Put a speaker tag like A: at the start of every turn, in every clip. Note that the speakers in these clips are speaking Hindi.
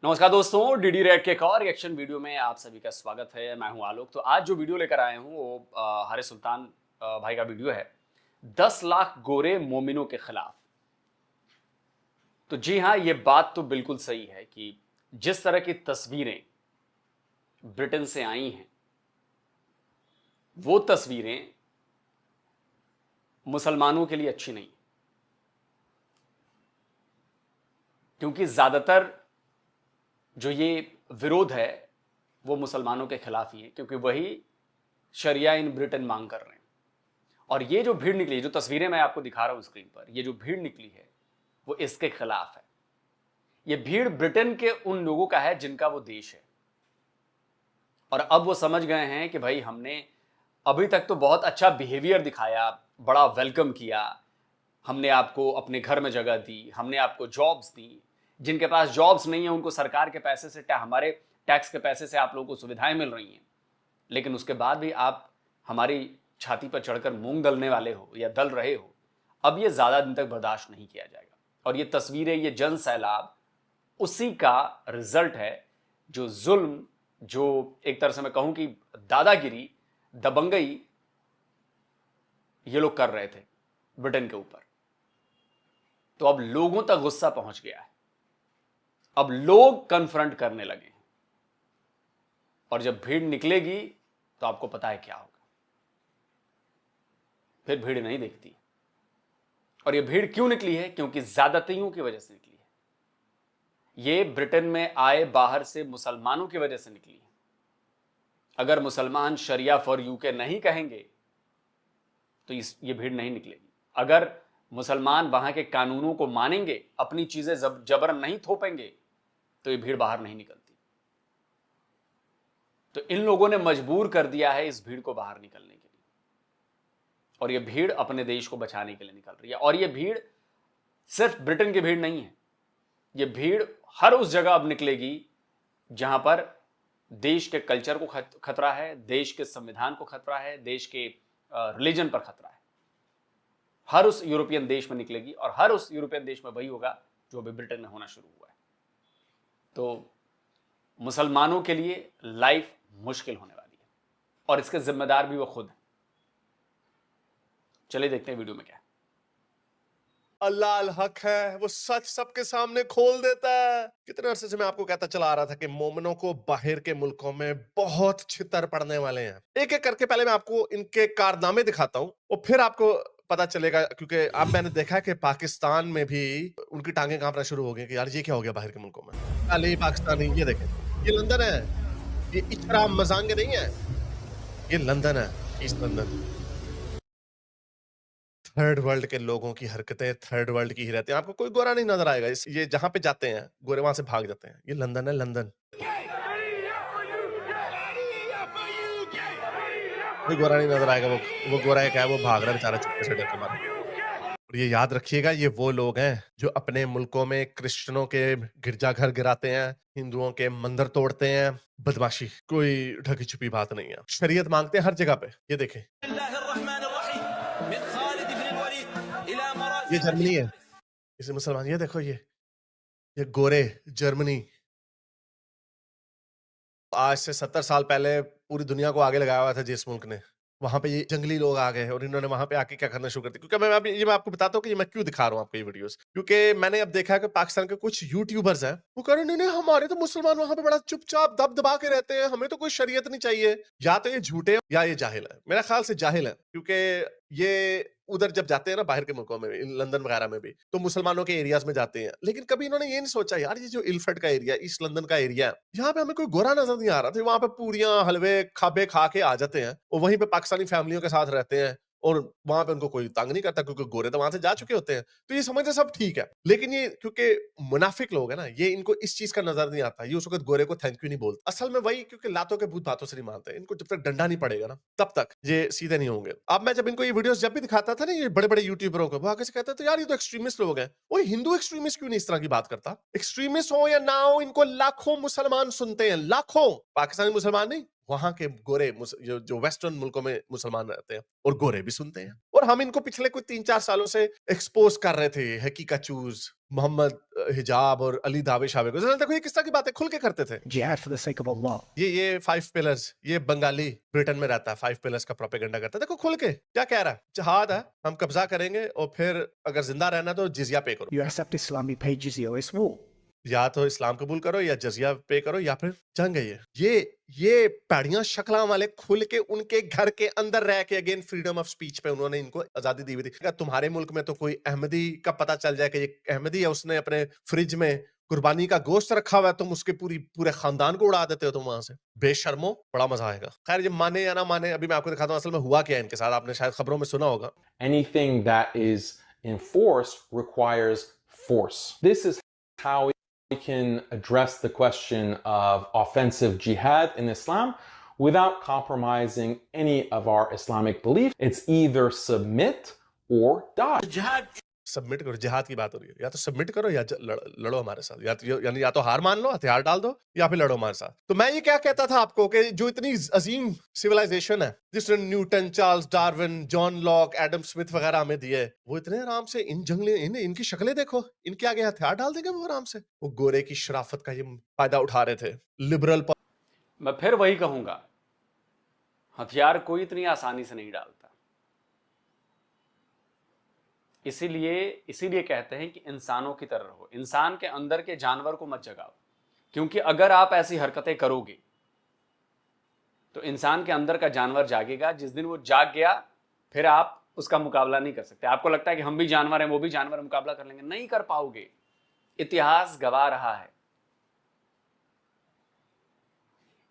A: नमस्कार दोस्तों, डीडी रेड के एक और रिएक्शन वीडियो में आप सभी का स्वागत है। मैं हूं आलोक। तो आज जो वीडियो लेकर आए हूं वो हारिस सुल्तान भाई का वीडियो है, 10 लाख गोरे मोमिनों के खिलाफ। तो जी हां, ये बात तो बिल्कुल सही है कि जिस तरह की तस्वीरें ब्रिटेन से आई हैं, वो तस्वीरें मुसलमानों के लिए अच्छी नहीं, क्योंकि ज्यादातर जो ये विरोध है वो मुसलमानों के खिलाफ ही है, क्योंकि वही शरिया इन ब्रिटेन मांग कर रहे हैं। और ये जो भीड़ निकली, जो तस्वीरें मैं आपको दिखा रहा हूं स्क्रीन पर, ये जो भीड़ निकली है वो इसके खिलाफ है। ये भीड़ ब्रिटेन के उन लोगों का है जिनका वो देश है। और अब वो समझ गए हैं कि भाई हमने अभी तक तो बहुत अच्छा बिहेवियर दिखाया, बड़ा वेलकम किया, हमने आपको अपने घर में जगह दी, हमने आपको जॉब्स दी। जिनके पास जॉब्स नहीं है उनको सरकार के पैसे से, हमारे टैक्स के पैसे से आप लोगों को सुविधाएं मिल रही हैं, लेकिन उसके बाद भी आप हमारी छाती पर चढ़कर मूंग दलने वाले हो या दल रहे हो। अब ये ज्यादा दिन तक बर्दाश्त नहीं किया जाएगा। और ये तस्वीरें, ये जन सैलाब उसी का रिजल्ट है, जो जुल्म, जो एक तरह से मैं कहूं कि दादागिरी, दबंगई ये लोग कर रहे थे ब्रिटेन के ऊपर। तो अब लोगों तक गुस्सा पहुंच गया है, अब लोग कन्फ्रंट करने लगे हैं। और जब भीड़ निकलेगी तो आपको पता है क्या होगा। फिर भीड़ नहीं दिखती। और ये भीड़ क्यों निकली है? क्योंकि ज्यादतियों की वजह से निकली है। ये ब्रिटेन में आए बाहर से मुसलमानों की वजह से निकली है। अगर मुसलमान शरिया फॉर यूके नहीं कहेंगे तो ये भीड़ नहीं निकलेगी। अगर मुसलमान वहां के कानूनों को मानेंगे, अपनी चीजें जबरन नहीं थोपेंगे, तो ये भीड़ बाहर नहीं निकलती। तो इन लोगों ने मजबूर कर दिया है इस भीड़ को बाहर निकलने के लिए। और ये भीड़ अपने देश को बचाने के लिए निकल रही है। और ये भीड़ सिर्फ ब्रिटेन की भीड़ नहीं है, ये भीड़ हर उस जगह अब निकलेगी जहां पर देश के कल्चर को खतरा है, देश के संविधान को खतरा है, देश के रिलीजन पर खतरा है। हर उस यूरोपियन देश में निकलेगी। और हर उस यूरोपियन देश में वही होगा जो अभी ब्रिटेन में होना शुरू हुआ है। तो मुसलमानों के लिए लाइफ मुश्किल होने वाली है, और इसके जिम्मेदार भी वो खुद हैं। चलिए देखते हैं वीडियो में क्या है।
B: अल्लाह अल हक है, वो सच सबके सामने खोल देता है। कितने अरसे से मैं आपको कहता चला आ रहा था कि मोमिनों को बाहर के मुल्कों में बहुत छितर पड़ने वाले हैं। एक एक करके पहले मैं आपको इनके कारनामे दिखाता हूँ और फिर आपको पता चलेगा, क्योंकि अब मैंने देखा है कि पाकिस्तान में भी उनकी टांगें कांपना शुरू हो गई कि यार ये क्या हो गया बाहर के मुल्कों में। अली पाकिस्तानी, ये देखें, ये लंदन है, ये इचरा मजांगे नहीं है, ये लंदन है, ईस्ट लंदन। थर्ड वर्ल्ड के लोगों की हरकतें थर्ड वर्ल्ड की ही रहती हैं। आपको कोई गोरा नहीं नजर आएगा। ये जहां पे जाते हैं गोरे वहां से भाग जाते हैं। ये लंदन है, लंदन। कोई गोरा नहीं नजर आएगा। वो गोरा है क्या है, वो भाग रहा है बेचारा चुपके से डर के मारे। और ये याद रखिएगा, ये वो लोग हैं जो अपने मुल्कों में क्रिश्चियनों के गिरजाघर गिराते हैं, हिंदुओं के मंदिर तोड़ते हैं। बदमाशी, कोई ढकी छुपी बात नहीं है। शरीयत मांगते हैं हर जगह पे। ये देखें, ये जर्मनी है, इसे मुसलमान। ये देखो, ये गोरे जर्मनी। आज से 70 साल पहले पूरी दुनिया को आगे लगाया हुआ था जिस मुल्क ने, वहां पे ये जंगली लोग आ गए और इन्होंने वहां पे आके क्या करना शुरू कर दिया। क्योंकि मैं आपको बताता हूँ कि मैं क्यों दिखा रहा हूँ आपको ये वीडियोस। क्योंकि मैंने अब देखा है कि पाकिस्तान के कुछ यूट्यूबर्स हैं, वो कह रहे हैं नहीं हमारे तो मुसलमान वहां पे बड़ा चुपचाप दब दबा के रहते हैं, हमें तो कोई शरीयत नहीं चाहिए। या तो ये झूठे हैं या ये जाहिल है। मेरा ख्याल से जाहिल है, क्योंकि ये उधर जब जाते हैं ना बाहर के मुल्कों में, लंदन वगैरह में भी, तो मुसलमानों के एरियाज में जाते हैं। लेकिन कभी इन्होंने ये नहीं सोचा यार ये जो इलफर्ट का एरिया, ईस्ट लंदन का एरिया, यहाँ पे हमें कोई गोरा नजर नहीं आ रहा था। वहां पे पूरियां हलवे खाबे खा के आ जाते हैं और वहीं पे पाकिस्तानी फैमिलियों के साथ रहते हैं और वहां पे उनको कोई तंग नहीं करता, क्योंकि गोरे तो वहां से जा चुके होते हैं। तो ये समझते सब ठीक है। लेकिन ये क्योंकि मुनाफिक लोग है ना, ये इनको इस चीज का नजर नहीं आता। ये उस वक्त गोरे को थैंक यू नहीं बोलते। असल में वही, क्योंकि लातों के भूत बातों से नहीं मानते। इनको जब तक डंडा नहीं पड़ेगा ना, तब तक ये सीधे नहीं होंगे। अब मैं जब इनको ये वीडियोस जब भी दिखाता था ना, ये बड़े बड़े यूट्यूबरों को, वो आगे से कहते थे यार ये तो एक्सट्रीमिस्ट लोग हैं। वो हिंदू एक्सट्रीमिस्ट क्यों नहीं इस तरह की बात करता? एक्सट्रीमिस्ट हो या ना हो, इनको लाखों मुसलमान सुनते हैं, लाखों। पाकिस्तानी मुसलमान नहीं, वहां के गोरे जो वेस्टर्न मुल्कों में मुसलमान रहते हैं और गोरे भी सुनते हैं। और हम इनको पिछले कोई 3-4 सालों से एक्सपोज कर रहे थे, हकीका चूज, मोहम्मद हिजाब और अली दावे शावे को। देखो ये किस तरह की बातें खुल के करते थे।
C: jihad for the sake of Allah.
B: ये 5 पिलर्स, ये बंगाली ब्रिटेन में रहता है, 5 पिलर्स का प्रोपेगेंडा करता है। देखो खुल के क्या कह रहा है, जिहाद है, हम कब्जा करेंगे और फिर अगर जिंदा रहना तो जिजिया पे करो,
C: You accept Islam, you pay jizya, or it's war.
B: या तो इस्लाम कबूल करो या जजिया पे करो या फिर जंग है। ये पैड़ियां शक्ला वाले खुल के उनके घर के अंदर रह के अगेन फ्रीडम ऑफ स्पीच पे उन्होंने इनको आजादी दी हुई थी। क्या तुम्हारे मुल्क में तो कोई अहमदी का पता चल जाए कि ये अहमदी है, उसने अपने फ्रिज में कुर्बानी का गोश्त रखा हुआ है, तुम उसके पूरे खानदान को उड़ा देते हो तुम वहां से, बेशर्मो, बड़ा मजा आएगा। खैर ये माने या ना माने, अभी मैं आपको दिखाता हूँ असल में हुआ क्या है इनके साथ। आपने शायद खबरों में सुना होगा,
D: Anything that is enforced requires force. This is how we can address the question of offensive jihad in Islam without compromising any of our Islamic beliefs. It's either submit or die.
B: Submit करो, जिहाद की बात हो रही है, या तो सबमिट करो या लड़ो हमारे साथ, या तो हार मान लो, हथियार डाल दो, या फिर लड़ो हमारे साथ। तो मैं ये क्या कहता था आपको कि जो इतनी अजीम सिविलाइजेशन है जिसने Newton, Charles Darwin, John Locke, Adam Smith वगैरह हमें दिए, वो इतने आराम से इन जंगली इनकी शक्लें देखो, इनके आगे हथियार डाल देंगे वो आराम से। वो गोरे की शराफत का ये फायदा उठा रहे थे लिबरल।
A: मैं फिर वही कहूंगा, हथियार कोई इतनी आसानी से नहीं डालता। इसीलिए कहते हैं कि इंसानों की तरह रहो, इंसान के अंदर के जानवर को मत जगाओ, क्योंकि अगर आप ऐसी हरकतें करोगे तो इंसान के अंदर का जानवर जागेगा। जिस दिन वो जाग गया फिर आप उसका मुकाबला नहीं कर सकते। आपको लगता है कि हम भी जानवर हैं, वो भी जानवर, मुकाबला कर लेंगे, नहीं कर पाओगे। इतिहास गवाह रहा है।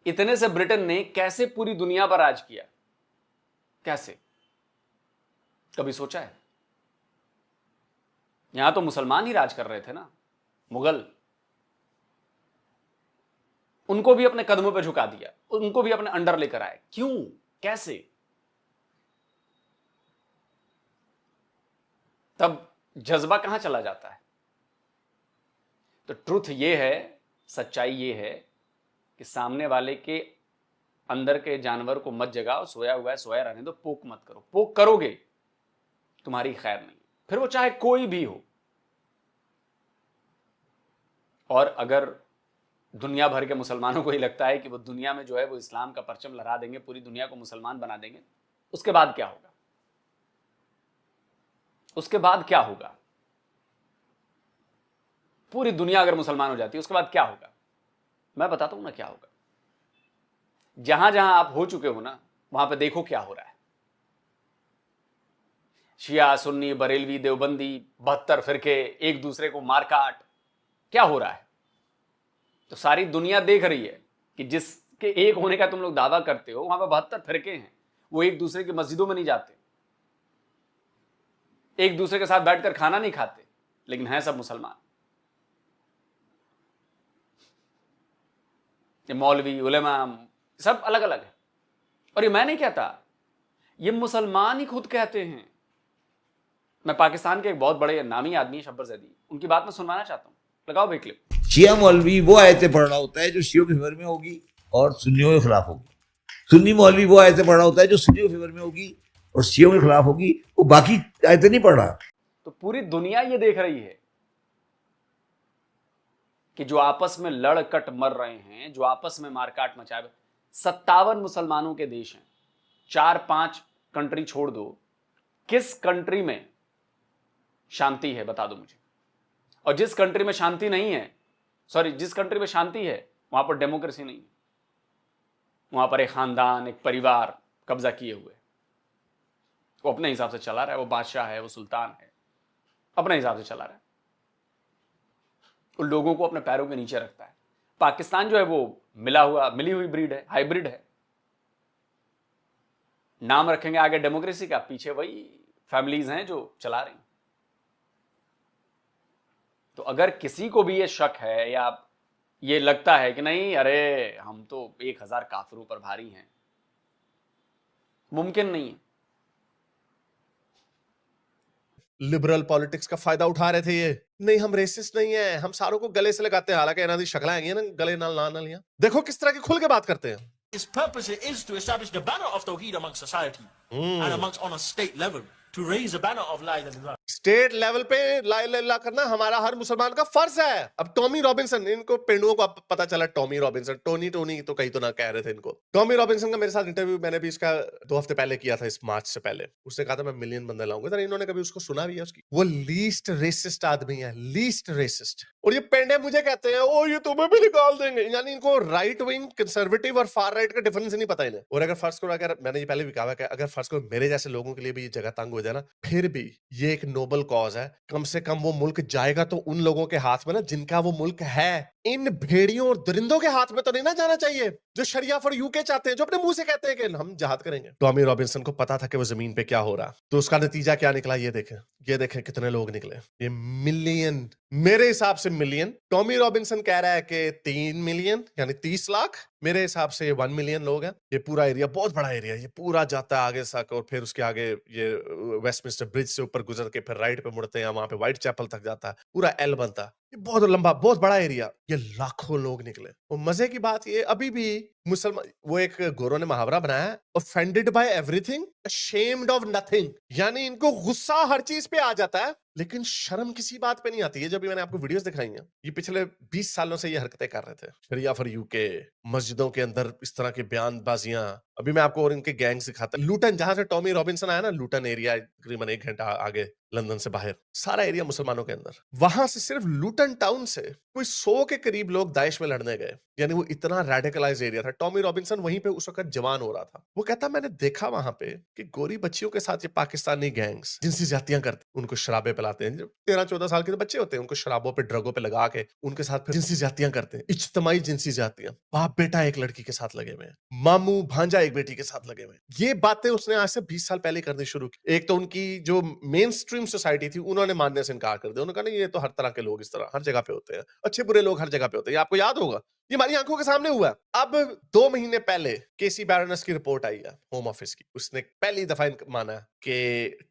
A: इतने से ब्रिटेन ने कैसे पूरी दुनिया पर राज किया, कैसे, कभी सोचा है? यहां तो मुसलमान ही राज कर रहे थे ना, मुगल। उनको भी अपने कदमों पे झुका दिया, उनको भी अपने अंडर लेकर आए। क्यों, कैसे? तब जज्बा कहां चला जाता है? तो ट्रुथ ये है, सच्चाई ये है कि सामने वाले के अंदर के जानवर को मत जगाओ, सोया हुआ है सोया रहने दो, पोक मत करो। पोक करोगे तुम्हारी खैर नहीं, फिर वो चाहे कोई भी हो। और अगर दुनिया भर के मुसलमानों को ही लगता है कि वो दुनिया में जो है वो इस्लाम का परचम लहरा देंगे, पूरी दुनिया को मुसलमान बना देंगे, उसके बाद क्या होगा? उसके बाद क्या होगा? पूरी दुनिया अगर मुसलमान हो जाती है उसके बाद क्या होगा? मैं बताता हूं ना क्या होगा। जहां जहां आप हो चुके हो ना, वहां पे देखो क्या हो रहा है। शिया, सुन्नी, बरेलवी, देवबंदी, 72 फिरके, एक दूसरे को मारकाट, क्या हो रहा है? तो सारी दुनिया देख रही है कि जिसके एक होने का तुम लोग दावा करते हो, वहां पे 72 फिरके हैं। वो एक दूसरे की मस्जिदों में नहीं जाते, एक दूसरे के साथ बैठकर खाना नहीं खाते, लेकिन हैं सब मुसलमान। ये मौलवी, उलेमा, सब अलग अलग है। और ये मैं नहीं कहता, ये मुसलमान ही खुद कहते हैं। मैं पाकिस्तान के एक बहुत बड़े नामी आदमी शब्बर ज़ैदी, उनकी बात मैं सुनवाना चाहता हूँ, लगाओ भाई क्लिप।
E: शिया मौलवी वो आयतें पढ़ रहा होता है जो शियों के फेवर में होगी और सुन्नियों के खिलाफ होगी। सुन्नी मौलवी वो आयतें पढ़ रहा होता है जो सुन्नियों के फेवर में होगी और शियों के खिलाफ होगी। वो बाकी आयतें नहीं पढ़ रहा।
A: तो पूरी दुनिया ये देख रही है कि जो आपस में लड़ कट मर रहे हैं, जो आपस में मारकाट मचाए, 57 मुसलमानों के देश हैं, 4-5 कंट्री छोड़ दो, किस कंट्री में शांति है बता दो मुझे। और जिस कंट्री में शांति नहीं है, जिस कंट्री में शांति है, वहां पर डेमोक्रेसी नहीं है। वहां पर एक खानदान, एक परिवार कब्जा किए हुए, वो अपने हिसाब से चला रहा है, वो बादशाह है, वो सुल्तान है, अपने हिसाब से चला रहा है, उन लोगों को अपने पैरों के नीचे रखता है। पाकिस्तान जो है वो मिली हुई ब्रीड है, हाइब्रिड है। नाम रखेंगे आगे डेमोक्रेसी का, पीछे वही फैमिलीज हैं जो चला रही। तो अगर किसी को भी ये शक है या ये लगता है कि नहीं, अरे हम तो 1000 काफिरों पर भारी हैं, मुमकिन नहीं है।
B: लिबरल पॉलिटिक्स का फायदा उठा रहे थे ये। नहीं, हम रेसिस्ट नहीं है, हम सारों को गले से लगाते हैं, हालांकि इन्होंने शक्लें आई हैं ना गले नाल ना लिया। देखो किस तरह के खुल के बात करते हैं।
F: Its purpose is to establish the banner of Tawheed amongst society and amongst on a state level, to raise a banner of La ilaha illallah.
B: State level पे ला इलाहा इल्लल्लाह करना हमारा हर मुसलमान का फर्ज है। अब टॉमी रॉबिन्सन, इनको पेंडुओं को अब पता चला टॉमी रॉबिन्सन, टोनी तो कहीं तो ना कह रहे थे इनको। टॉमी रॉबिन्सन का मेरे साथ इंटरव्यू मैंने भी इसका 2 हफ्ते पहले किया था, इस मार्च से पहले। उसने कहा था मैं मिलियन बंदे लाऊंगा, तो इन्होंने कभी उसको सुना भी है उसकी? वो लीस्ट रेसिस्ट आदमी है, लीस्ट रेसिस्ट। और ये पेंडे मुझे कहते हैं ओ ये तुम्हें भी निकाल देंगे, यानी इनको राइट विंग, कंजर्वेटिव और फार राइट का डिफरेंस नहीं पता इन्हें। और अगर फर्ज करो, अगर मैंने ये पहले भी कहा है, अगर फर्ज करो मेरे जैसे लोगों के लिए भी ये जगह तंग हो जाए ना, फिर भी ये एक नोबल कॉज है। कम से कम वो मुल्क जाएगा तो उन लोगों के हाथ में ना जिनका वो मुल्क है। इन भेड़ियों और दरिंदों के हाथ में तो नहीं ना जाना चाहिए जो शरिया फॉर यूके चाहते हैं, जो अपने मुंह से कहते हैं कि हम जिहाद करेंगे। टॉमी रॉबिन्सन को पता था कि वो जमीन पे क्या हो रहा, तो उसका नतीजा क्या निकला ये देखें कितने लोग निकले। ये मिलियन, मेरे हिसाब से मिलियन। टॉमी रॉबिन्सन कह रहा है कि 3 मिलियन यानी 30 लाख, मेरे हिसाब से ये 1 मिलियन लोग हैं। ये पूरा एरिया बहुत बड़ा एरिया, ये पूरा जाता है आगे तक और फिर उसके आगे ये वेस्टमिंस्टर ब्रिज से ऊपर गुजर के फिर राइट पे मुड़ते हैं, वहां पे व्हाइट चैपल तक जाता है, पूरा एल बनता है। ये बहुत लंबा बहुत बड़ा एरिया, ये लाखों लोग निकले। और मजे की बात ये अभी भी मुसलमान, वो एक गोरों ने मुहावरा बनाया है, offended by everything ashamed of nothing, यानी इनको गुस्सा हर चीज पे आ जाता है लेकिन शर्म किसी बात पे नहीं आती है। जब भी मैंने आपको वीडियोस दिखाई हैं, ये पिछले 20 सालों से ये हरकतें कर रहे थे। शरिया फॉर यूके, मस्जिदों के अंदर इस तरह की बयानबाजियां। अभी मैं आपको और इनके गैंग्स दिखाता हूं। लूटन, जहां से टॉमी रॉबिन्सन आया ना, लूटन एरिया तकरीबन 1 घंटा आगे लंदन से बाहर, सारा एरिया मुसलमानों के अंदर। वहां से सिर्फ लूटन टाउन से कोई 100 के करीब लोग दाइश में लड़ने गए, यानी वो इतना रेडिकलाइज एरिया था। टॉमी रॉबिन्सन वहीं पे उस वक्त जवान हो रहा था। वो कहता मैंने देखा वहां पे कि गोरी बच्चियों के साथ ये पाकिस्तानी गैंग्स जिनसी ज्यादतियां करते, उनको शराबे पिलाते हैं। 13-14 साल के तो बच्चे होते हैं, उनको शराबों पे ड्रगों पे लगा के उनके साथ फिर जिनसी ज्यादतियां करते हैं, इज्तिमाई जिनसी ज्यादतियां। बाप बेटा एक लड़की के साथ लगे हुए, मामू भांजा एक बेटी के साथ लगे हुए। ये बातें उसने आज से 20 साल पहले करनी शुरू की। एक तो उनकी जो मेन स्ट्रीम सोसाइटी थी उन्होंने मानने से इनकार कर दिया। उन्होंने कहा नहीं ये तो हर तरह के लोग इस तरह हर जगह पे होते हैं, अच्छे बुरे लोग हर जगह पे होते हैं। ये आपको याद होगा, ये हमारी आंखों के सामने हुआ। अब 2 महीने पहले केसी बैरोनेस की रिपोर्ट आई है होम ऑफिस की। उसने पहली दफा माना कि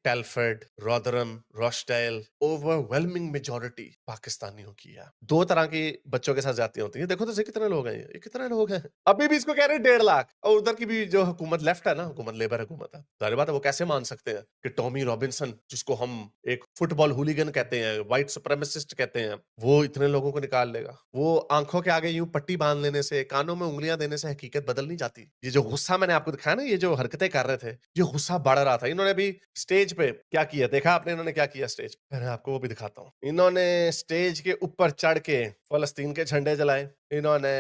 B: टेलफर्ड, रॉदरम, रॉचडेल ओवरवेलमिंग मेजॉरिटी पाकिस्तानियों की है। 2 तरह की बच्चों के साथ जाती होती है। देखो तो सही कितने लोग हैं, ये कितने लोग हैं। अभी भी इसको कह रहे हैं 1.5 लाख। और उधर की भी जो हुकूमत लेफ्ट है ना, हुकूमत लेबर हुकूमत है, जाहिर बात है वो कैसे मान सकते हैं कि टॉमी रॉबिन्सन, जिसको हम एक फुटबॉल हुलीगन कहते हैं, व्हाइट सुप्रीमेसिस्ट कहते हैं, वो इतने लोगों को निकाल लेगा। वो आंखों के आगे यूं पट्टी बांध लेने से, कानों में उंगलियां देने से हकीकत बदल नहीं जाती। ये जो गुस्सा मैंने आपको दिखाया ना, ये जो हरकतें कर रहे थे, ये गुस्सा बढ़ रहा था। इन्होंने भी स्टेज पे क्या किया, देखा आपने इन्होंने क्या किया स्टेज पे? मैं आपको वो भी दिखाता हूँ। इन्होंने स्टेज के ऊपर चढ़ के फलस्तीन के झंडे जलाए, इन्होंने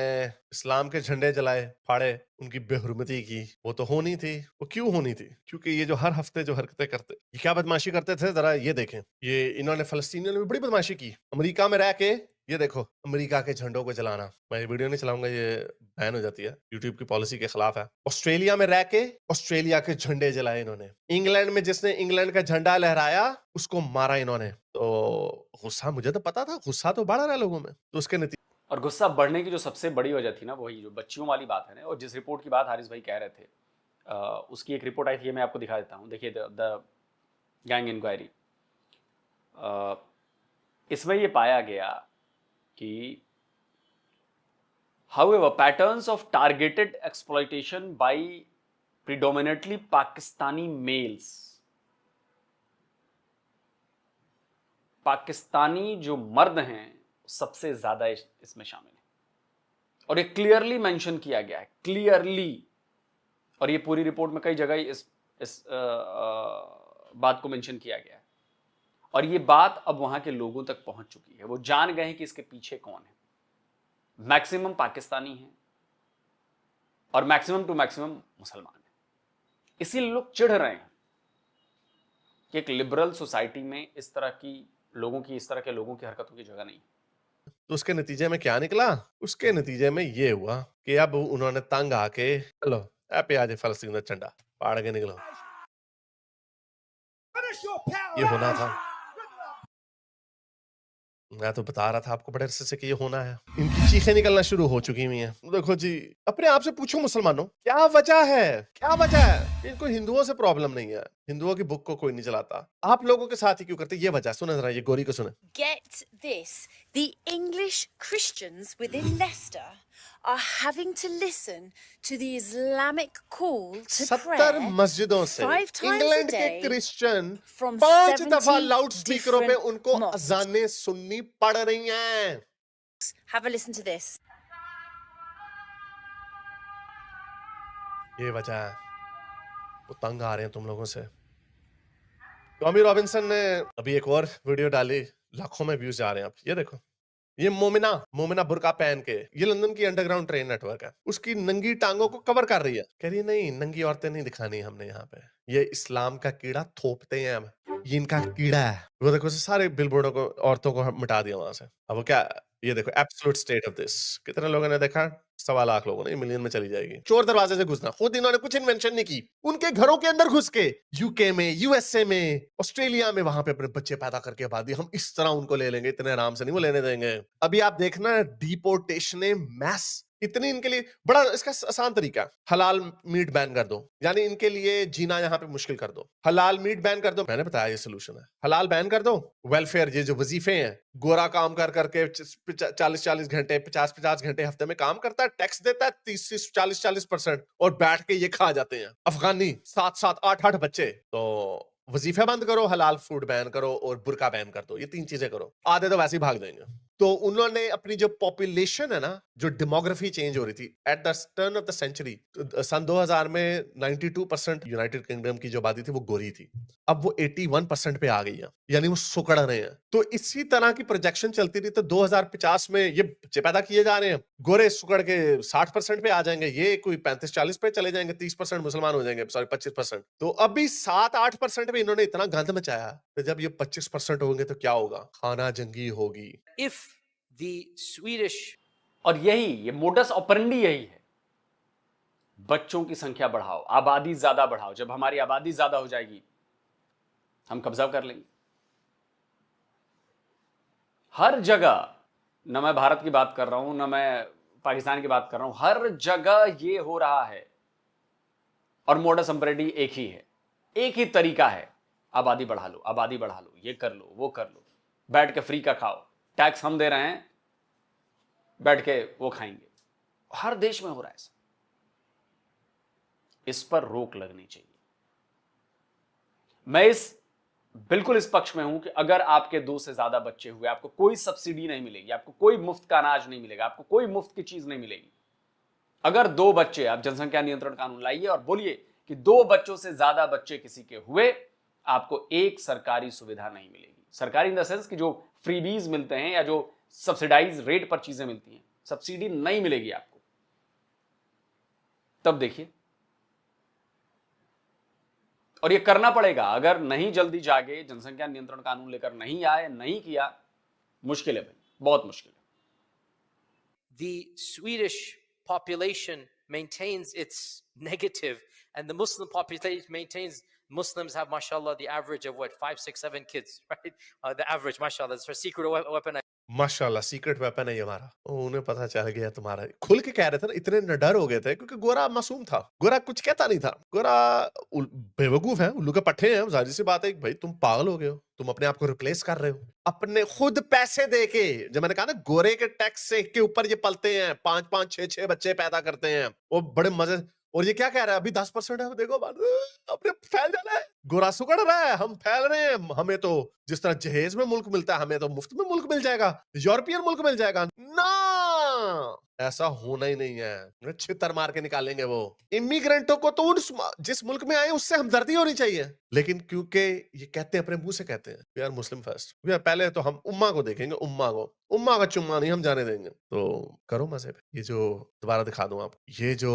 B: इस्लाम के झंडे जलाए, फाड़े, उनकी बेहुरमती की। वो तो होनी थी, वो क्यों होनी थी? क्योंकि ये जो हर हफ्ते जो हरकतें करते, ये क्या बदमाशी करते थे जरा ये देखें। ये इन्होंने फलस्तीनियों में बड़ी बदमाशी की। अमेरिका में रह के ये देखो अमेरिका के झंडों को जलाना, मैं ये वीडियो नहीं चलाऊंगा, ये बैन हो जाती है, यूट्यूब की पॉलिसी के खिलाफ है। ऑस्ट्रेलिया में रह के ऑस्ट्रेलिया के झंडे जलाए इन्होंने। इंग्लैंड में जिसने इंग्लैंड का झंडा लहराया उसको मारा इन्होंने। तो गुस्सा, मुझे तो पता था गुस्सा तो बढ़ रहा है लोगों में, तो उसके नतीजे।
A: और गुस्सा बढ़ने की जो सबसे बड़ी वजह थी ना, वही जो बच्चियों वाली बात है ना। और जिस रिपोर्ट की बात हारिस भाई कह रहे थे, उसकी एक रिपोर्ट आई थी, मैं आपको दिखा देता हूँ। देखिए द गैंग इंक्वायरी, इसमें ये पाया गया कि however patterns of targeted exploitation by predominantly Pakistani males, Pakistani जो मर्द हैं सबसे ज्यादा इसमें शामिल है। और ये क्लियरली मेंशन किया गया है, क्लियरली। और ये पूरी रिपोर्ट में कई जगह इस बात को मेंशन किया गया है। और ये बात अब वहां के लोगों तक पहुंच चुकी है, वो जान गए हैं कि इसके पीछे कौन है। मैक्सिमम पाकिस्तानी हैं और मैक्सिमम टू मैक्सिमम मुसलमान हैं। इसीलिए लोग चिढ़ रहे हैं कि एक लिबरल सोसाइटी में इस तरह के लोगों की हरकतों की जगह नहीं।
B: तो उसके नतीजे में क्या निकला? उसके नतीजे में ये हुआ कि अब उन्होंने तंग आके चलो पे आज फलस्तीन का झंडा फाड़ के निकलो। ये होना था, मैं तो बता रहा था आपको बड़े अरसे से कि ये होना है। इनकी चीखें निकलना शुरू हो चुकी हुई हैं। देखो जी, अपने आप से पूछो मुसलमानों, क्या वजह है? क्या वजह है? इनको हिंदुओं से प्रॉब्लम नहीं है, हिंदुओं की बुक को कोई नहीं चलाता, आप लोगों के साथ ही क्यों करते? ये वजह सुने जरा, ये गोरी को सुने।
G: Get this. The English Christians within Leicester are having to listen to the Islamic call to
B: 70
G: prayer
B: मस्जिदों से
G: 5 times a
B: इंग्लैंड के
G: day
B: क्रिश्चियन
G: from
B: 5
G: 70
B: दफा लाउड स्पीकरों पे
G: different
B: उनको
G: mosques.
B: अजानें सुननी पड़ रही हैं।
G: Have a listen to this.
B: ये वजह है, वो तंग आ रहे हैं तुम लोगों से। टॉमी रॉबिन्सन ने अभी एक और वीडियो डाली, लाखों में व्यूज जा रहे हैं। आप ये देखो, ये मोमिना बुर्का पहन के, ये लंदन की अंडरग्राउंड ट्रेन नेटवर्क है, उसकी नंगी टांगों को कवर कर रही है। कह रही है नहीं, नंगी औरतें नहीं दिखानी हमने यहाँ पे, ये इस्लाम का कीड़ा थोपते हैं हम, ये इनका कीड़ा है। वो देखो सारे बिलबोर्डों को, औरतों को मिटा दिया वहां से। अब वो क्या, ये देखो एब्सोल्यूट स्टेट ऑफ दिस, कितने लोगों ने देखा? 1.25 लाख लोगों ने, मिलियन में चली जाएगी। चोर दरवाजे से घुसना, खुद इन्होंने कुछ इन्वेंशन नहीं की, उनके घरों के अंदर घुस के यूके में, यूएसए में, ऑस्ट्रेलिया में, वहां पे अपने बच्चे पैदा करके आबादी हम इस तरह उनको ले लेंगे, इतने आराम से नहीं वो लेने देंगे। अभी आप देखना डिपोर्टेशन मैस, इतनी इनके लिए बड़ा इसका आसान तरीका, हलाल मीट बैन कर दो, यानी इनके लिए जीना यहाँ पे मुश्किल कर दो। हलाल मीट बैन कर दो, मैंने बताया ये सोल्यूशन है। हलाल बैन कर दो, वेलफेयर, ये जो वजीफे हैं, गोरा काम कर करके 40-40 घंटे, 50-50 घंटे हफ्ते में काम करता है, टैक्स देता है 30-40% और बैठ के ये खा जाते हैं अफगानी 7-7, 8-8 बच्चे। तो वजीफे बंद करो, हलाल फूड बैन करो और बुर्का बैन कर दो, ये 3 चीजें करो, आधे तो वैसे ही भाग देंगे। तो उन्होंने अपनी जो पॉपुलेशन है ना, जो डेमोग्राफी चेंज हो रही थी at the turn of the century, सन 2000 में 92% यूनाइटेड किंगडम की जो आबादी थी वो गोरी थी, अब वो 81% पे आ गई है, यानी वो सुकड़ रहे हैं। तो इसी तरह की प्रोजेक्शन चलती रही तो 2050 में ये बच्चे पैदा किए जा रहे हैं, गोरे सुकड़ के 60% पे आ जाएंगे, ये कोई 35-40 पे चले जाएंगे, 30% मुसलमान हो जाएंगे, सॉरी 25%। तो अभी 7-8% पे इन्होंने इतना गंद मचाया, तो जब ये 25% होंगे तो क्या होगा? खाना जंगी होगी।
F: If the Swedish
A: और यही ये मोडस ऑपरेंडी यही है, बच्चों की संख्या बढ़ाओ, आबादी ज्यादा बढ़ाओ, जब हमारी आबादी ज्यादा हो जाएगी हम कब्जा कर लेंगे। हर जगह, न मैं भारत की बात कर रहा हूं, न मैं पाकिस्तान की बात कर रहा हूं, हर जगह ये हो रहा है और मोडस ऑपरेंडी एक ही है, एक ही तरीका है, आबादी बढ़ा लो, आबादी बढ़ा लो, ये कर लो, वो कर लो, बैठ के फ्री का खाओ, टैक्स हम दे रहे हैं, बैठ के वो खाएंगे। हर देश में हो रहा है ऐसा, इस पर रोक लगनी चाहिए। मैं बिल्कुल इस पक्ष में हूं कि अगर आपके 2 से ज्यादा बच्चे हुए, आपको कोई सब्सिडी नहीं मिलेगी, आपको कोई मुफ्त का अनाज नहीं मिलेगा, आपको कोई मुफ्त की चीज नहीं मिलेगी। अगर 2 बच्चे, आप जनसंख्या नियंत्रण कानून लाइए और बोलिए कि 2 बच्चों से ज्यादा बच्चे किसी के हुए, आपको एक सरकारी सुविधा नहीं मिलेगी। सरकारी इन द सेंस कि जो फ्रीबीज मिलते हैं या जो सब्सिडाइज रेट पर चीजें मिलती हैं, सब्सिडी नहीं मिलेगी आपको। तब देखिए, और ये करना पड़ेगा, अगर नहीं जल्दी जागे, जनसंख्या नियंत्रण कानून लेकर नहीं आए, नहीं किया, मुश्किल है भाई, बहुत मुश्किल है।
F: the Swedish population maintains its negative and the Muslim population maintains, Muslims have mashallah the average of what, 5, 6, 7 kids, right? The average, mashallah, it's a secret weapon.
B: माशाल्लाह सीक्रेट वेपन है ये हमारा। उन्हें पता चल गया तुम्हारा, खुल के कह रहे थे ना, इतने निडर हो गए थे क्योंकि गोरा मासूम था, गोरा कुछ कहता नहीं था, गोरा बेवकूफ है, उल्लू के पट्टे हैं। जाहिर सी बात है भाई, तुम पागल हो गए हो, तुम अपने आप को रिप्लेस कर रहे हो अपने खुद पैसे देके। जब मैंने कहा ना गोरे के टैक्स से के ऊपर ये पलते हैं, 5-5, 6-6 बच्चे पैदा करते हैं, वो बड़े मजे। और ये क्या कह रहा है, अभी 10% है, देखो अपने फैल जाना है, गोरा सुकड़ रहा है, हम फैल रहे हैं, हमें तो जिस तरह जहेज में मुल्क मिलता है, हमें तो मुफ्त में मुल्क मिल जाएगा, यूरोपियन मुल्क मिल जाएगा ना, ऐसा होना ही नहीं है। छितर मार के निकालेंगे वो इमिग्रेंटों को, तो जिस मुल्क में आए उससे हमदर्दी होनी चाहिए, लेकिन क्योंकि ये कहते हैं, अपने मुंह से कहते हैं वी आर मुस्लिम फर्स्ट, पहले तो हम उम्मा को देखेंगे, उम्मा का चुम्मा नहीं हम जाने देंगे। तो करो मजे पे। ये जो दोबारा दिखा दूं आपको, ये जो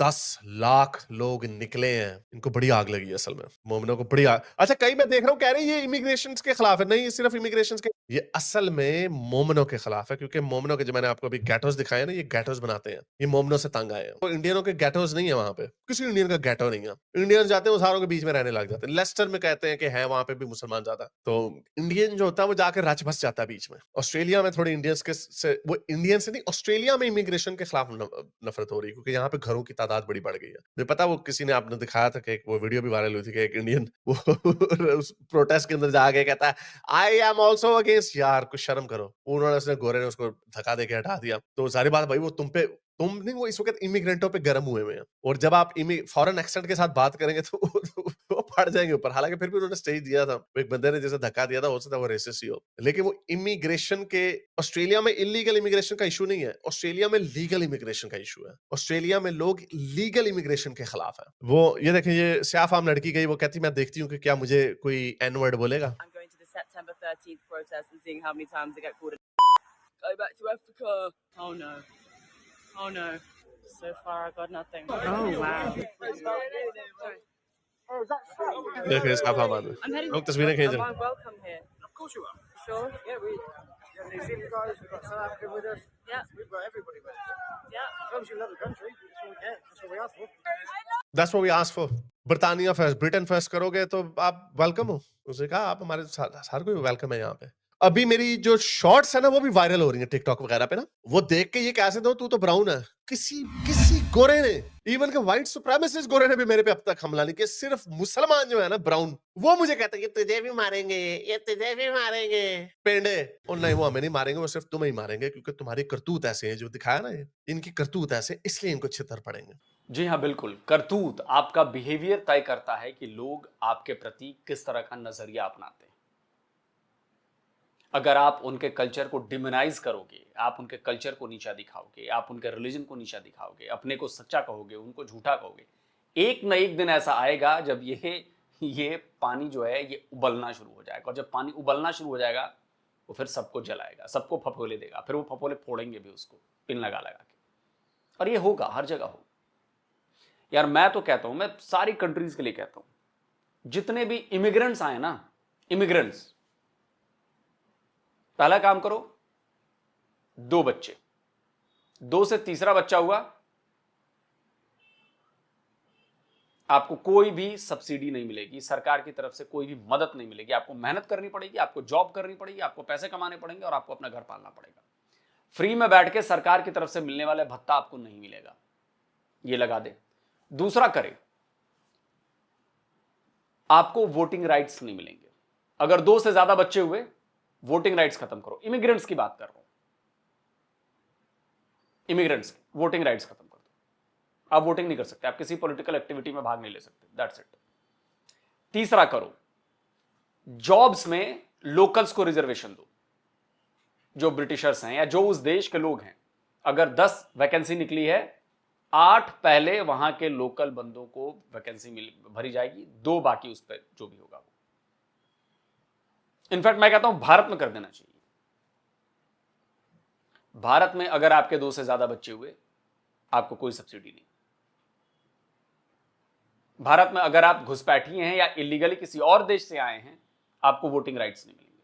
B: 10 लाख लोग निकले हैं, इनको बड़ी आग लगी है असल में, मोमिनों को बड़ी आग। अच्छा, कई मैं देख रहा हूँ कह रहे हैं ये इमिग्रेशन के खिलाफ है, नहीं, ये सिर्फ इमिग्रेशन के, ये असल में मोमिनों के खिलाफ है, क्योंकि मोमिनों के, जो मैंने आपको अभी गैटोस दिखाए ना, ये गैटोस बनाते हैं, ये मोमिनों से तंग आए हैं। तो इंडियनों के गैटोस नहीं है वहां पे, किसी इंडियन का गैटो नहीं है। इंडियन जाते हैं उसारों के बीच में रहने लग जाते हैं। लेस्टर में कहते हैं कि है वहां पे भी मुसलमान ज्यादा, तो इंडियन जो होता है वो जाकर रच बस जाता है बीच में। ऑस्ट्रेलिया में में थोड़ी इंडियंस के से, वो इंडियन से नहीं, ऑस्ट्रेलिया में इमिग्रेशन के खिलाफ नफरत हो रही है, क्योंकि यहाँ पे घरों की तादाद बड़ी बढ़ गई है। मुझे पता, वो किसी ने आपने दिखाया था कि एक वो वीडियो भी वायरल हुई थी कि एक इंडियन वो उस प्रोटेस्ट के अंदर जाके कहता है आई एम ऑल्सो अगेंस्ट। यार कुछ शर्म करो। उन्होंने, उसने गोरे ने उसको धक्का देके हटा दिया। तो सारी बात भाई, वो तुम नहीं, वो इस वक्त इमिग्रेंटों पे गर्म हुए हैं, और जब आप फॉरेन एक्सेंट के साथ बात करेंगे तो वो फट जाएंगे ऊपर। हालांकि फिर भी उन्होंने स्टेज दिया था, एक बंदे ने जैसे धक्का दिया था, हो सकता है वो रेसिस्ट ही हो, लेकिन वो इमिग्रेशन के, ऑस्ट्रेलिया में इलीगल इमिग्रेशन का इशू नहीं है, ऑस्ट्रेलिया में लीगल इमिग्रेशन का इशू है। ऑस्ट्रेलिया में लोग लीगल इमिग्रेशन के खिलाफ है। वो ये देखें, ये स्याफ आम लड़की गई, वो कहती मैं देखती हूँ कि क्या मुझे कोई एन वर्ड बोलेगा।
H: I'm going to the September 13th protest and seeing how many times I get called Go back to Africa. Oh no. Oh no. So far I got nothing. Oh wow.
B: देखें स्याफ आम आदमी लोग तस्वीरें खींच रहे हैं।
H: Am I welcome here?
I: Of course you are.
H: Sure?
I: Yeah, we got New Zealand guys, we've got South African with us.
H: Yeah.
I: We've got everybody with us.
H: Yeah.
I: As long as you love the country, that's all we care. That's all we ask for.
B: That's what we ask for. Britannia first, Britain first करोगे तो आप वेलकम हो। उसने कहा आप हमारे हर कोई वेलकम है यहाँ पे। अभी मेरी जो शॉर्ट्स है ना, वो भी वायरल हो रही है टिकटॉक वगैरह पे ना। वो देख के ये कैसे दो, तू तो ब्राउन है। किसी गोरे ने, इवन के व्हाइट सुप्रीमेसिस्ट गोरे ने भी मेरे पे अब तक हमला नहीं किया। सिर्फ मुसलमान जो है ना ब्राउन, वो मुझे कहते हैं ये तुझे भी मारेंगे, ये तुझे भी मारेंगे। पेंडे, और नहीं, वो हमें नहीं मारेंगे, वो सिर्फ तुम्हें ही मारेंगे, क्योंकि तुम्हारी करतूत ऐसे है, जो दिखाया ना ये, इनकी करतूत ऐसे, इसलिए इनको छितर पड़ेंगे।
A: जी हाँ, बिल्कुल। करतूत, आपका बिहेवियर तय करता है कि लोग आपके प्रति किस तरह का नजरिया अपनाते हैं। अगर आप उनके कल्चर को डिमोनाइज करोगे, आप उनके कल्चर को नीचा दिखाओगे, आप उनके रिलीजन को नीचा दिखाओगे, अपने को सच्चा कहोगे, उनको झूठा कहोगे, एक न एक दिन ऐसा आएगा जब ये पानी जो है ये उबलना शुरू हो जाएगा। और जब पानी उबलना शुरू हो जाएगा, वो फिर सबको जलाएगा, सबको फफोले देगा, फिर वो फफोले फोड़ेंगे भी उसको पिन लगा के। और ये होगा, हर जगह होगा। यार मैं तो कहता हूं, मैं सारी कंट्रीज के लिए कहता हूं, जितने भी इमिग्रेंट्स आए ना, इमिग्रेंट्स, पहला काम करो, 2 बच्चे, 2 से तीसरा बच्चा हुआ, आपको कोई भी सब्सिडी नहीं मिलेगी, सरकार की तरफ से कोई भी मदद नहीं मिलेगी। आपको मेहनत करनी पड़ेगी, आपको जॉब करनी पड़ेगी, आपको पैसे कमाने पड़ेंगे, और आपको अपना घर पालना पड़ेगा। फ्री में बैठ के सरकार की तरफ से मिलने वाले भत्ता आपको नहीं मिलेगा, ये लगा दे। दूसरा करे, आपको वोटिंग राइट्स नहीं मिलेंगे। अगर 2 से ज्यादा बच्चे हुए, वोटिंग राइट्स खत्म करो। इमिग्रेंट्स की बात कर रहा हूं, इमिग्रेंट्स वोटिंग राइट्स खत्म कर दो। आप वोटिंग नहीं कर सकते, आप किसी पॉलिटिकल एक्टिविटी में भाग नहीं ले सकते, दैट्स इट। तीसरा करो, जॉब्स में लोकल्स को रिजर्वेशन दो। जो ब्रिटिशर्स हैं या जो उस देश के लोग हैं, अगर 10 वैकेंसी निकली है, 8 पहले वहां के लोकल बंदों को वैकेंसी भरी जाएगी, 2 बाकी उस पर जो भी होगा वो। इनफैक्ट मैं कहता हूं भारत में कर देना चाहिए। भारत में अगर आपके 2 से ज्यादा बच्चे हुए, आपको कोई सब्सिडी नहीं। भारत में अगर आप घुसपैठी हैं या इलीगली किसी और देश से आए हैं, आपको वोटिंग राइट्स नहीं मिलेंगे।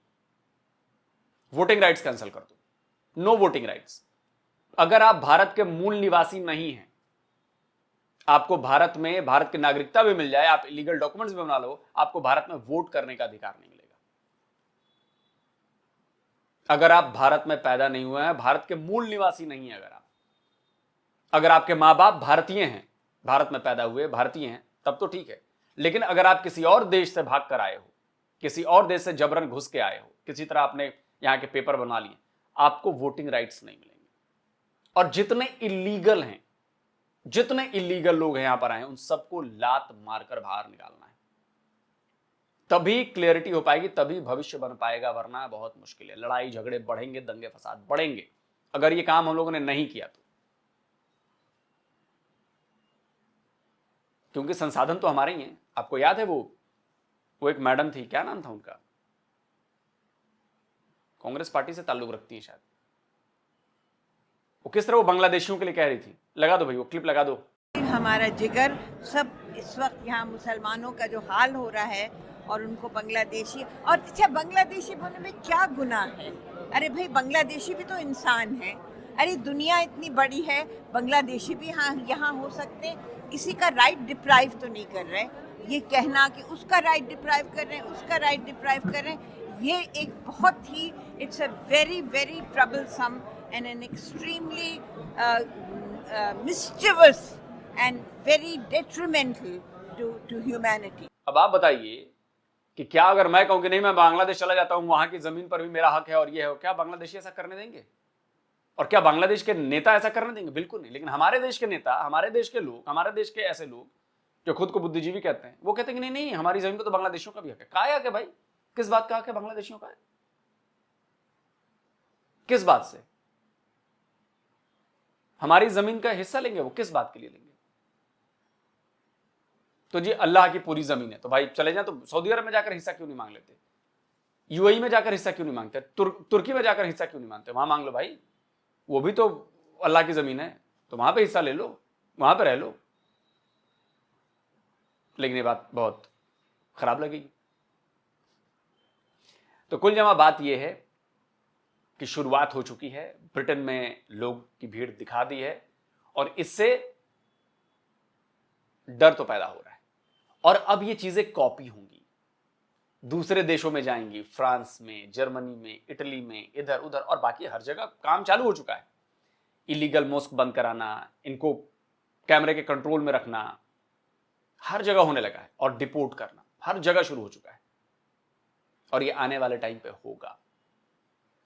A: वोटिंग राइट्स कैंसिल कर दो, नो वोटिंग राइट्स। अगर आप भारत के मूल निवासी नहीं हैं, आपको भारत में भारत की नागरिकता भी मिल जाए, आप इलीगल डॉक्यूमेंट्स भी बना लो, आपको भारत में वोट करने का अधिकार नहीं मिलेगा। अगर आप भारत में पैदा नहीं हुए हैं, भारत के मूल निवासी नहीं है, अगर आपके मां बाप भारतीय हैं, भारत में पैदा हुए भारतीय हैं, तब तो ठीक है। लेकिन अगर आप किसी और देश से भाग कर आए हो, किसी और देश से जबरन घुस के आए हो, किसी तरह आपने यहां के पेपर बना लिए, आपको वोटिंग राइट्स नहीं मिलेंगे। और जितने इलीगल लोग हैं यहां पर आए हैं, उन सबको लात मारकर बाहर निकालना है। तभी क्लियरिटी हो पाएगी, तभी भविष्य बन पाएगा, वरना बहुत मुश्किल है। लड़ाई झगड़े बढ़ेंगे, दंगे फसाद बढ़ेंगे, अगर ये काम हम लोगों ने नहीं किया तो। क्योंकि संसाधन तो हमारे ही हैं। आपको याद है वो एक मैडम थी, क्या नाम था उनका, कांग्रेस पार्टी से ताल्लुक रखती है शायद, वो किस तरह वो बांग्लादेशियों के लिए कह रही थी। लगा दो भाई, वो क्लिप लगा दो।
J: हमारा जिगर सब इस वक्त यहाँ मुसलमानों का जो हाल हो रहा है, और उनको बांग्लादेशी, और अच्छा बांग्लादेशी होने में क्या गुनाह है? अरे भाई बांग्लादेशी भी तो इंसान है। अरे दुनिया इतनी बड़ी है, बांग्लादेशी भी यहाँ हो सकते। किसी का राइट डिप्राइव तो नहीं कर रहे। ये कहना कि उसका राइट डिप्राइव कर रहे हैं, उसका राइट डिप्राइव कर रहे हैं, ये एक बहुत ही it's a very very troublesome and an extremely mischievous and very detrimental to humanity.
A: अब आप बताइए कि क्या अगर मैं कहूं कि नहीं मैं बांग्लादेश चला जाता हूं, वहां की जमीन पर भी मेरा हक है और ये है, क्या बांग्लादेशी ऐसा करने देंगे? और क्या बांग्लादेश के नेता ऐसा करने देंगे? बिल्कुल नहीं। लेकिन हमारे देश के नेता, हमारे देश के लोग, हमारे देश के ऐसे लोग जो खुद को बुद्धिजीवी कहते हैं, वो कहते हैं कि नहीं नहीं हमारी जमीन पर तो बांग्लादेशियों का भी हक है। क्या हक है भाई? किस बात का हक है बांग्लादेशियों का? है किस बात से? हमारी जमीन का हिस्सा लेंगे वो, किस बात के लिए लेंगे? तो जी अल्लाह की पूरी जमीन है तो भाई चले जाए, तो सऊदी अरब में जाकर हिस्सा क्यों नहीं मांग लेते? यूएई में जाकर हिस्सा क्यों नहीं मांगते? तुर्की में जाकर हिस्सा क्यों नहीं मांगते? वहां मांग लो भाई, वो भी तो अल्लाह की जमीन है, तो वहां पे हिस्सा ले लो, वहां पे रह लो। लेकिन ये बात बहुत खराब लगेगी। तो कुल जमा बात यह है कि शुरुआत हो चुकी है, ब्रिटेन में लोग की भीड़ दिखा दी है और इससे डर तो पैदा हो रहा है और अब ये चीजें कॉपी होंगी, दूसरे देशों में जाएंगी, फ्रांस में, जर्मनी में, इटली में, इधर उधर और बाकी हर जगह काम चालू हो चुका है। इलीगल मॉस्क बंद कराना, इनको कैमरे के कंट्रोल में रखना हर जगह होने लगा है और डिपोर्ट करना हर जगह शुरू हो चुका है और ये आने वाले टाइम पे होगा।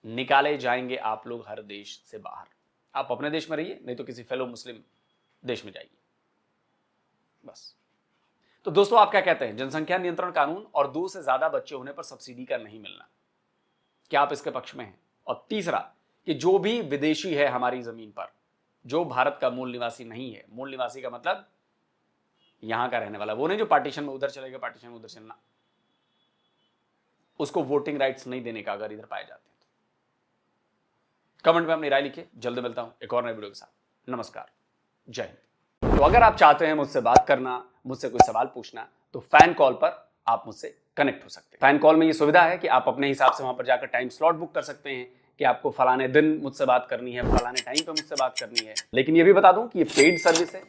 A: निकाले जाएंगे आप लोग हर देश से बाहर। आप अपने देश में रहिए, नहीं तो किसी फेलो मुस्लिम देश में जाइए बस। तो दोस्तों आप क्या कहते हैं, जनसंख्या नियंत्रण कानून और 2 से ज्यादा बच्चे होने पर सब्सिडी का नहीं मिलना, क्या आप इसके पक्ष में हैं? और तीसरा कि जो भी विदेशी है हमारी जमीन पर, जो भारत का मूल निवासी नहीं है, मूल निवासी का मतलब यहां का रहने वाला, वो नहीं जो पार्टीशन में उधर चलेगा, पार्टीशन में उधर चलना, उसको वोटिंग राइट्स नहीं देने का अगर इधर पाए जाते हैं तो कमेंट में अपनी राय लिखिए। जल्द मिलता हूं एक और नए वीडियो के साथ। नमस्कार, जय हिंद। तो अगर आप चाहते हैं मुझसे बात करना, मुझसे कोई सवाल पूछना, तो फैन कॉल पर आप मुझसे कनेक्ट हो सकते हैं। फैन कॉल में ये सुविधा है कि आप अपने हिसाब से वहां पर जाकर टाइम स्लॉट बुक कर सकते हैं कि आपको फलाने दिन मुझसे बात करनी है, फलाने टाइम पे मुझसे बात करनी है। लेकिन ये भी बता दूं कि ये पेड सर्विस है,